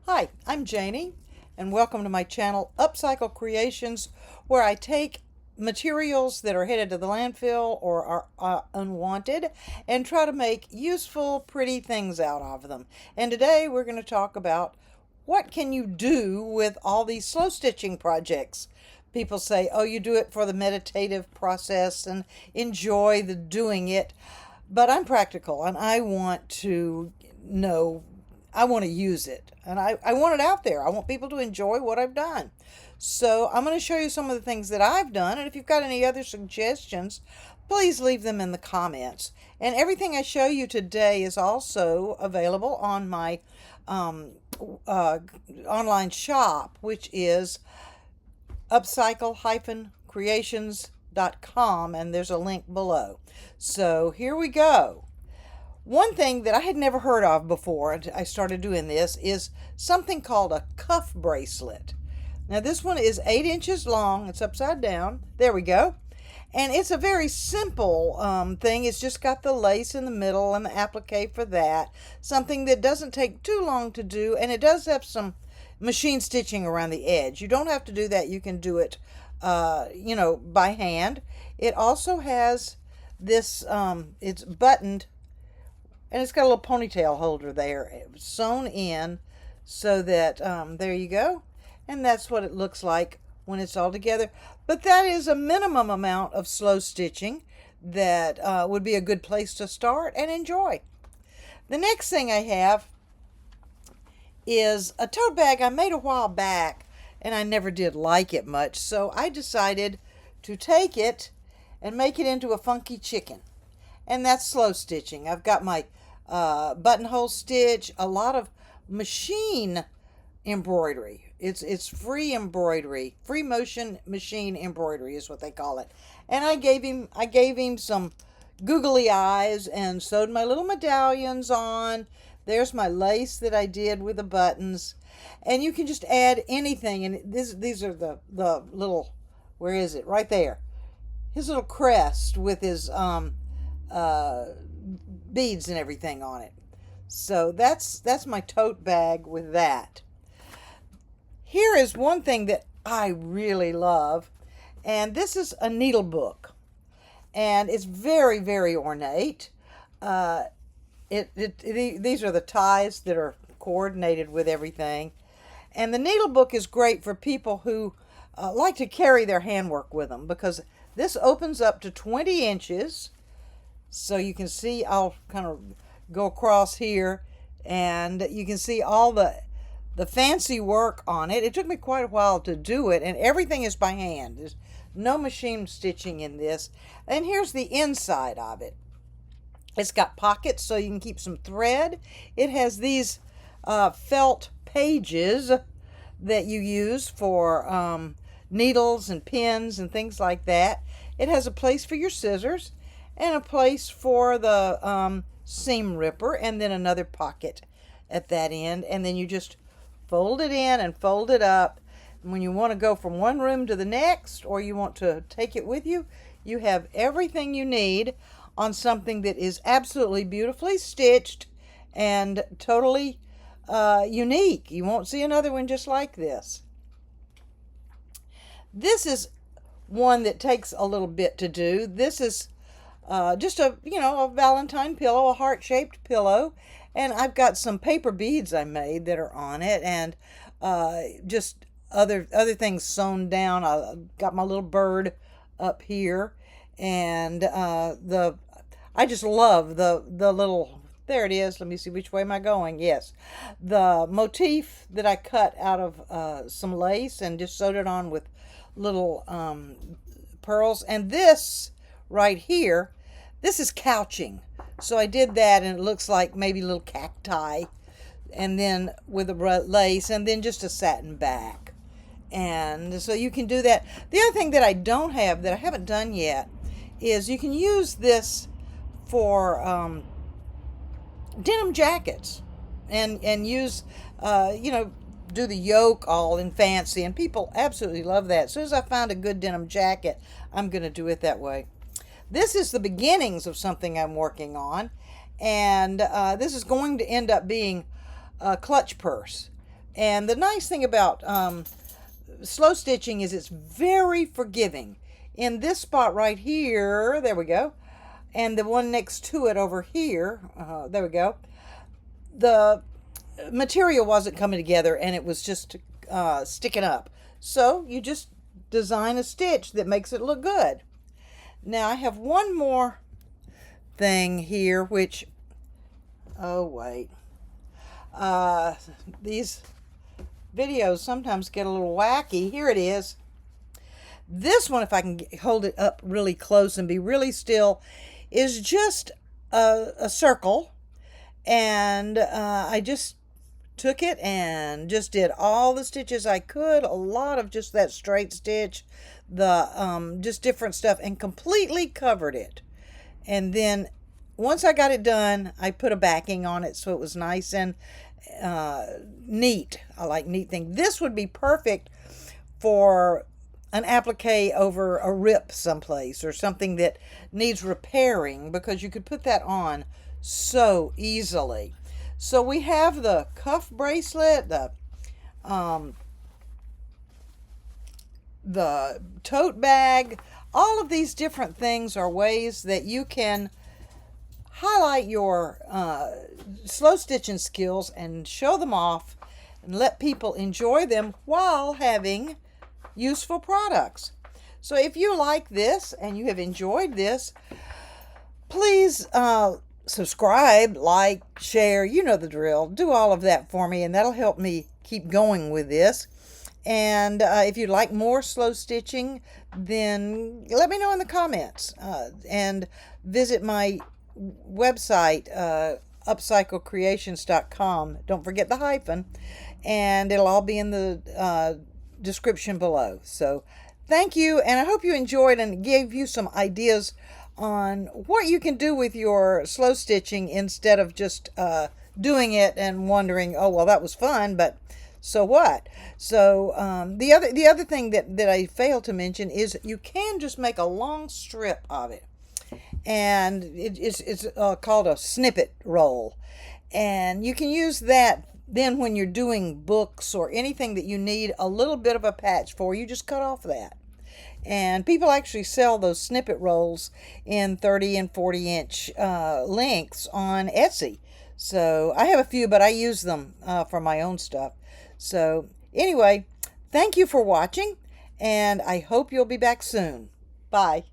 Hi, I'm Janie, and welcome to my channel, Upcycle Creations, where I take materials that are headed to the landfill or are unwanted and try to make useful, pretty things out of them. And today we're going to talk about what can you do with all these slow stitching projects. People say, oh, you do it for the meditative process and enjoy the doing it. But I'm practical and I want to know, I want to use it. And I want it out there. I want people to enjoy what I've done. So I'm going to show you some of the things that I've done. And if you've got any other suggestions, please leave them in the comments. And everything I show you today is also available on my online shop, which is upcycle-creations.com, and there's a link below. So here we go. One thing that I had never heard of before I started doing this is something called a cuff bracelet. Now this one is 8 inches long. It's upside down. There we go. And it's a very simple thing. It's just got the lace in the middle and the applique for that. Something that doesn't take too long to do, and it does have some machine stitching around the edge. You don't have to do that. You can do it, by hand. It also has this, it's buttoned, and it's got a little ponytail holder there sewn in so that, there you go. And that's what it looks like when it's all together. But that is a minimum amount of slow stitching that would be a good place to start and enjoy. The next thing I have is a tote bag I made a while back, and I never did like it much. So I decided to take it and make it into a funky chicken. And that's slow stitching. I've got my buttonhole stitch, a lot of machine embroidery. It's free embroidery, free motion machine embroidery is what they call it. And I gave him some googly eyes and sewed my little medallions on. There's my lace that I did with the buttons, and you can just add anything. And these are the little, where is it? Right there. His little crest with his beads and everything on it. So that's my tote bag with that. Here is one thing that I really love, and this is a needle book, and it's very, very ornate. These are the ties that are coordinated with everything, and the needle book is great for people who like to carry their handwork with them, because this opens up to 20 inches. So you can see, I'll kind of go across here, and you can see all the fancy work on it. It took me quite a while to do it, and everything is by hand. There's no machine stitching in this. And here's the inside of it. It's got pockets so you can keep some thread. It has these felt pages that you use for needles and pins and things like that. It has a place for your scissors and a place for the seam ripper, and then another pocket at that end. And then you just fold it in and fold it up. And when you want to go from one room to the next, or you want to take it with you, you have everything you need on something that is absolutely beautifully stitched and totally unique. You won't see another one just like this. This is one that takes a little bit to do. This is just a Valentine pillow, a heart-shaped pillow, and I've got some paper beads I made that are on it, and just other things sewn down. I got my little bird up here, and I just love the little, there it is. Let me see, which way am I going? Yes, the motif that I cut out of some lace and just sewed it on with little pearls. And this right here, this is couching. So I did that, and it looks like maybe little cacti, and then with a lace, and then just a satin back. And so you can do that. The other thing that I don't have, that I haven't done yet, is you can use this for denim jackets, and use do the yoke all in fancy, and people absolutely love that. As soon as I find a good denim jacket, I'm going to do it that way. This is the beginnings of something I'm working on, and this is going to end up being a clutch purse, And the nice thing about slow stitching is it's very forgiving. In this spot right here, there we go, and the one next to it over here, there we go, the material wasn't coming together and it was just sticking up. So you just design a stitch that makes it look good. Now I have one more thing here, which, oh wait, these videos sometimes get a little wacky. Here it is. This one, if I can hold it up really close and be really still, is just a circle. And I just took it and just did all the stitches I could. A lot of just that straight stitch, the just different stuff, and completely covered it. And then once I got it done, I put a backing on it so it was nice and neat. I like neat things. This would be perfect for an applique over a rip someplace or something that needs repairing, because you could put that on so easily. So we have the cuff bracelet, the tote bag. All of these different things are ways that you can highlight your slow stitching skills and show them off and let people enjoy them while having useful products. So if you like this and you have enjoyed this, please subscribe, like, share, you know the drill. Do all of that for me, and that'll help me keep going with this. And if you'd like more slow stitching, then let me know in the comments. And visit my website, upcyclecreations.com. Don't forget the hyphen, and it'll all be in the description below. So thank you, and I hope you enjoyed and gave you some ideas on what you can do with your slow stitching instead of just doing it and wondering, oh well, that was fun, but so what? So the other thing that I failed to mention is you can just make a long strip of it, and it's called a snippet roll, and you can use that then when you're doing books or anything that you need a little bit of a patch for. You just cut off that. And people actually sell those snippet rolls in 30 and 40 inch lengths on Etsy. So I have a few, but I use them for my own stuff. So anyway, thank you for watching, and I hope you'll be back soon. Bye.